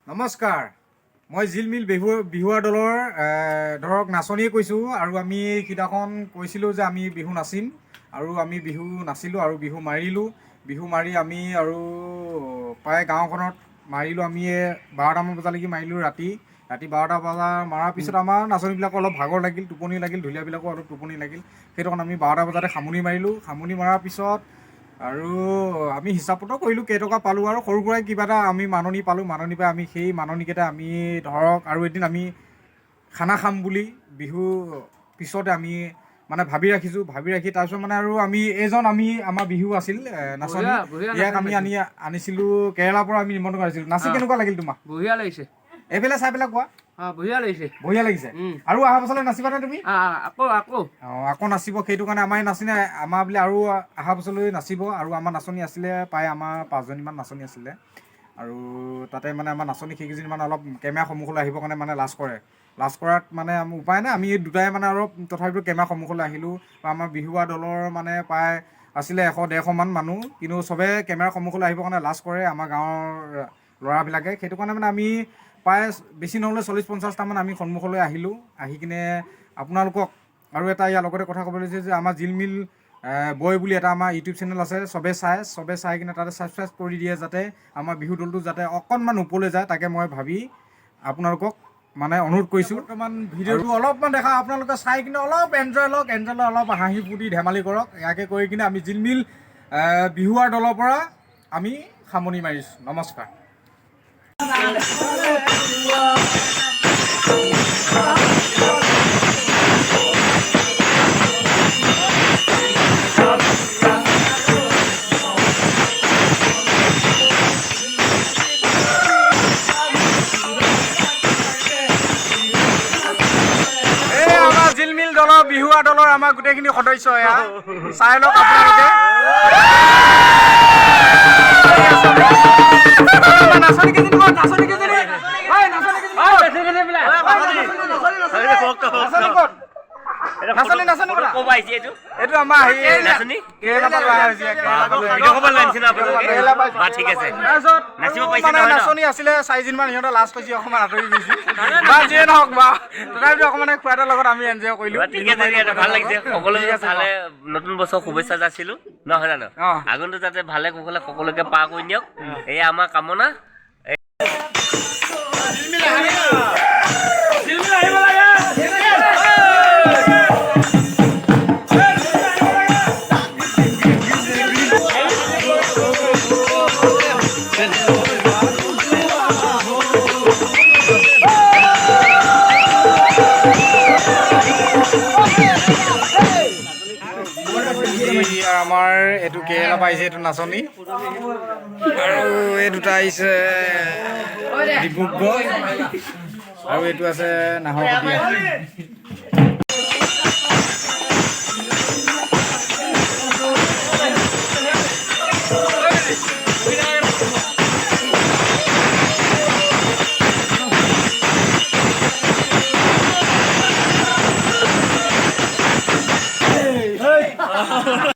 নমস্কাৰ, মই জিলমিল বিহুৱা দলৰ ধৰক নাচনীয়ে কৈছোঁ আৰু আমি সিদিনাখন কৈছিলোঁ যে আমি বিহু নাচিম আৰু আমি বিহু নাচিলোঁ আৰু বিহু মাৰি আমি আৰু প্ৰায় গাঁওখনত মাৰিলোঁ। আমি 12টামান বজালৈকে মাৰিলোঁ ৰাতি 12টা বজা মৰাৰ পিছত আমাৰ নাচনীবিলাকৰ অলপ ভাগৰ লাগিল, টোপনি লাগিল, ঢুলীয়াবিলাকৰ অলপ টোপনি লাগিল। সেইটো কাৰণে আমি 12টা বজাতে সামৰণি মাৰিলোঁ। সামৰণি মৰাৰ পিছত আৰু আমি হিচাপ পত্ৰ কৰিলোঁ কেইটকা পালোঁ আৰু সৰু সুৰাই কিবা এটা আমি মাননি পালোঁ। মাননি পাই আমি সেই মাননিকেইটা আমি ধৰক আৰু এদিন আমি খানা খাম বুলি বিহু পিছতে আমি মানে ভাবি ৰাখি তাৰপিছত মানে আৰু আমি আমাৰ বিহু আছিল নাচনী, ইয়াক আমি আনিছিলোঁ কেৰেলাৰ পৰা আমি নিমন্ত্ৰণ আনিছিলোঁ। নাচি কেনেকুৱা লাগিল তোমাৰ? বঢ়িয়া লাগিছে। এইফালে চাই পেলাই কোৱা। বঢ়িয়া লাগিছে। বঢ়িয়া লাগিছে। আৰু অহা বছৰলৈ নাচিবানে তুমি? আকৌ নাচিব, সেইটো কাৰণে আমাৰ নাচিনে আমাৰ বোলে আৰু অহা বছৰলৈ নাচিব। আৰু আমাৰ নাচনী আছিলে প্ৰায় আমাৰ 5জনীমান নাচনী আছিলে আৰু তাতে মানে আমাৰ নাচনী সেইকেইজনী মানে অলপ কেমেৰা সন্মুখলৈ আহিবৰ কাৰণে মানে লাজ কৰাত মানে আমি উপায় নাই, আমি দুটাই মানে অলপ তথাপিতো কেমেৰা সন্মুখলৈ আহিলোঁ। আমাৰ বিহুৱা দলৰ মানে প্ৰায় আছিলে 100-150মান মানুহ, কিন্তু চবে কেমেৰা সন্মুখলৈ আহিবৰ কাৰণে লাজ কৰে আমাৰ গাঁৱৰ ল'ৰাবিলাকে। সেইটো কাৰণে মানে আমি প্ৰায় বেছি নহ'লে 40-50টামান আমি সন্মুখলৈ আহিলোঁ। আহি কিনে আপোনালোকক আৰু এটা ইয়াৰ লগতে কথা ক'ব লাগিছে যে আমাৰ জিলমিল বয় বুলি এটা আমাৰ ইউটিউব চেনেল আছে, চবে চাই কিনে তাতে ছাবস্ক্ৰাইব কৰি দিয়ে যাতে আমাৰ বিহু দলটো যাতে অকণমান ওপৰলৈ যায়, তাকে মই ভাবি আপোনালোকক মানে অনুৰোধ কৰিছোঁ। বৰ্তমান ভিডিঅ'টো অলপমান দেখা, আপোনালোকে চাই কিনে অলপ এনজয় লওক, অলপ হাঁহি ফূৰ্তি ধেমালি কৰক। ইয়াকে কৰি কিনে আমি জিলমিল বিহুৱাৰ দলৰ পৰা আমি সামৰণি মাৰিছোঁ। নমস্কাৰ। জিলমিল দলৰ বিহুৱা দলৰ আমাৰ গোটেইখিনি সদস্য এয়া চাই লওক আপোনালোকে। এইটো আমাৰ নাচনী আছিলে 4দিনমান, সিহঁতৰ লাজ পাইছে অকণমান আঁতৰি গৈছে বা যিয়ে নহওক বা তথাপিতো অকণমান খুৱাইতৰ লগত আমি এনজয় কৰিলোঁ। ভাল লাগিছে। সকলোকে ভালে নতুন বছৰ শুভেচ্ছা যাচিলোঁ, নহয় জানো? আগন্তুক যাতে ভালে কুশলে সকলোকে পাৰ কৰি নিয়ক, এয়া আমাৰ কামনা। আমাৰ এইটো কেৰেলা পাইছে, এইটো নাচনী আৰু এই দুটা আহিছে ডিব্ৰুগড় আৰু এইটো আছে নাহৰকটীয়া।